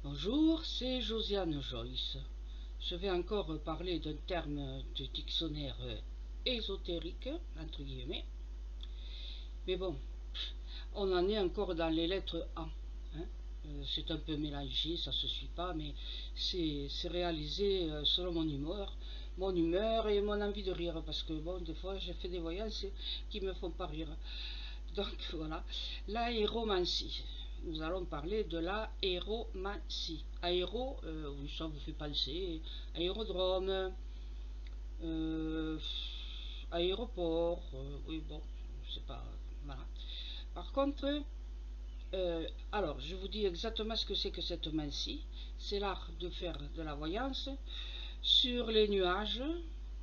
Bonjour, c'est Josiane Joyce. Je vais encore parler d'un terme du dictionnaire ésotérique, entre guillemets. Mais bon, on en est encore dans les lettres A. C'est un peu mélangé, ça se suit pas, mais c'est réalisé selon mon humeur et mon envie de rire, parce que bon, des fois j'ai fait des voyances qui me font pas rire. Donc voilà, l'aéromancie. Nous allons parler de l'aéromancie. Aéro, oui, ça vous fait penser, aérodrome, euh, aéroport, oui, bon, c'est pas, voilà. Par contre, alors, je vous dis exactement ce que c'est que cette mancie. C'est l'art de faire de la voyance sur les nuages,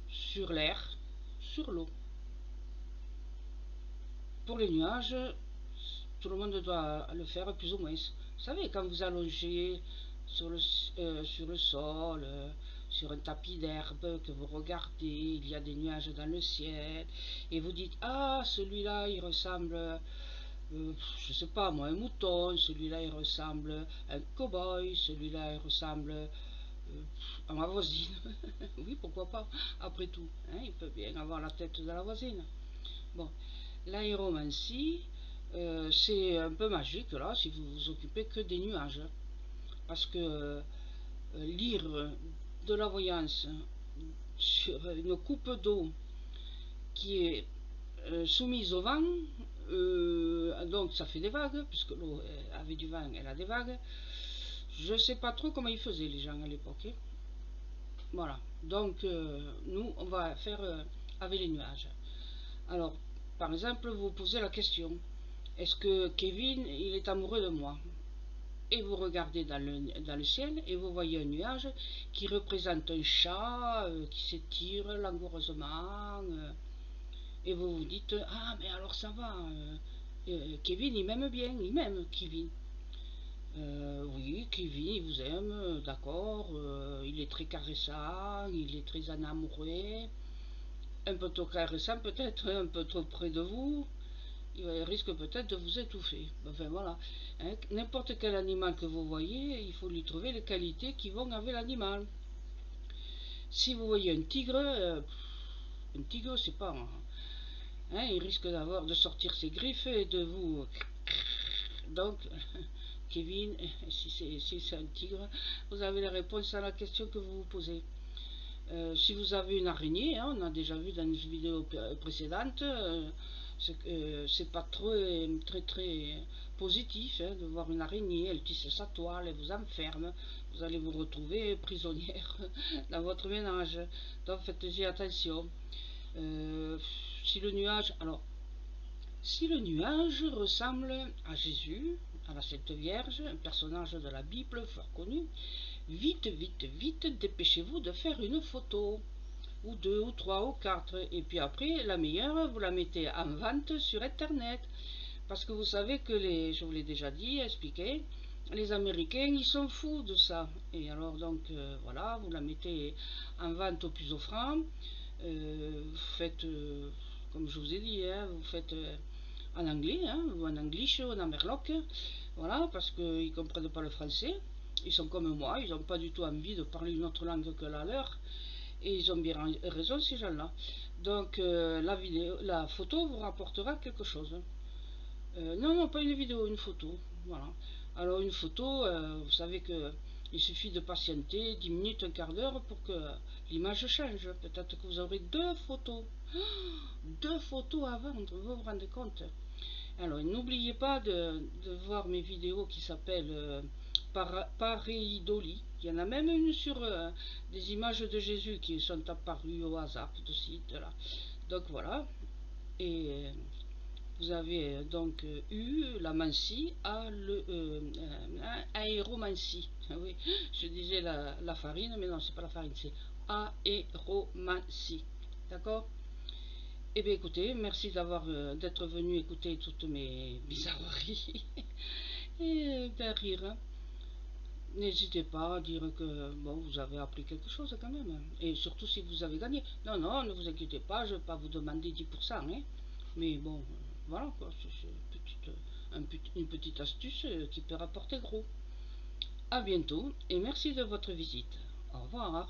sur l'air, sur l'eau. Pour les nuages, tout le monde doit le faire plus ou moins. Vous savez, quand vous allongez sur le sol, sur un tapis d'herbe, que vous regardez, il y a des nuages dans le ciel, et vous dites, ah, celui-là, il ressemble, je sais pas moi, un mouton, celui-là, il ressemble à un cow-boy, celui-là, il ressemble à ma voisine. Oui, pourquoi pas, après tout, hein, il peut bien avoir la tête de la voisine. Bon, l'aéromancie, c'est un peu magique là, si vous vous occupez que des nuages. Parce que lire de la voyance sur une coupe d'eau qui est soumise au vent, donc ça fait des vagues, puisque l'eau avait du vent, elle a des vagues. Je sais pas trop comment ils faisaient les gens à l'époque. Voilà, donc nous on va faire avec les nuages. Alors, par exemple, vous posez la question, est-ce que Kevin, il est amoureux de moi? Et vous regardez dans le ciel et vous voyez un nuage qui représente un chat qui s'étire langoureusement. Et vous vous dites, ah mais alors ça va, Kevin il m'aime bien, il m'aime Kevin. Oui, Kevin il vous aime, d'accord, il est très caressant, il est très en amoureux, un peu trop caressant peut-être, un peu trop près de vous, il risque peut-être de vous étouffer. Enfin voilà, hein, n'importe quel animal que vous voyez, il faut lui trouver les qualités qui vont avec l'animal. Si vous voyez un tigre c'est pas... Hein, il risque de sortir ses griffes et de vous... Donc, Kevin, si c'est un tigre, vous avez la réponse à la question que vous vous posez. Si vous avez une araignée, hein, on a déjà vu dans une vidéo précédente, c'est pas très positif hein, de voir une araignée, elle tisse sa toile, elle vous enferme, vous allez vous retrouver prisonnière dans votre ménage. Donc faites-y attention. Euh, si le nuage, alors, si le nuage ressemble à Jésus, à la Sainte Vierge, un personnage de la Bible fort connu, vite, vite, vite, dépêchez-vous de faire une photo, ou deux, ou trois, ou quatre, et puis après, la meilleure, vous la mettez en vente sur Internet, parce que vous savez que je vous l'ai déjà dit, expliqué, les Américains, ils sont fous de ça, et alors donc, voilà, vous la mettez en vente au plus offrant, vous faites, comme je vous ai dit, hein, vous faites en anglais, hein, ou en anglish, ou en amerloc, voilà, parce qu'ils ne comprennent pas le français. Ils sont comme moi, ils n'ont pas du tout envie de parler une autre langue que la leur. Et ils ont bien raison, ces gens-là. Donc, la photo vous rapportera quelque chose. Non, non, pas une vidéo, une photo. Voilà. Alors, une photo, vous savez que il suffit de patienter 10 minutes, un quart d'heure pour que l'image change. Peut-être que vous aurez deux photos. Deux photos à vendre, vous vous rendez compte? Alors, n'oubliez pas de voir mes vidéos qui s'appellent Pareidolie. Il y en a même une sur des images de Jésus qui sont apparues au hasard de site là. Donc voilà. Et vous avez donc eu la mancie à aéromancie. Oui, je disais la farine, mais non, c'est pas la farine, c'est aéromancie. D'accord? Eh bien écoutez, merci d'être venu écouter toutes mes bizarreries et de rire. N'hésitez pas à dire que bon, vous avez appris quelque chose quand même. Et surtout si vous avez gagné. Non, non, ne vous inquiétez pas, je ne vais pas vous demander 10%. Hein. Mais bon, voilà quoi, c'est une petite astuce qui peut rapporter gros. À bientôt et merci de votre visite. Au revoir.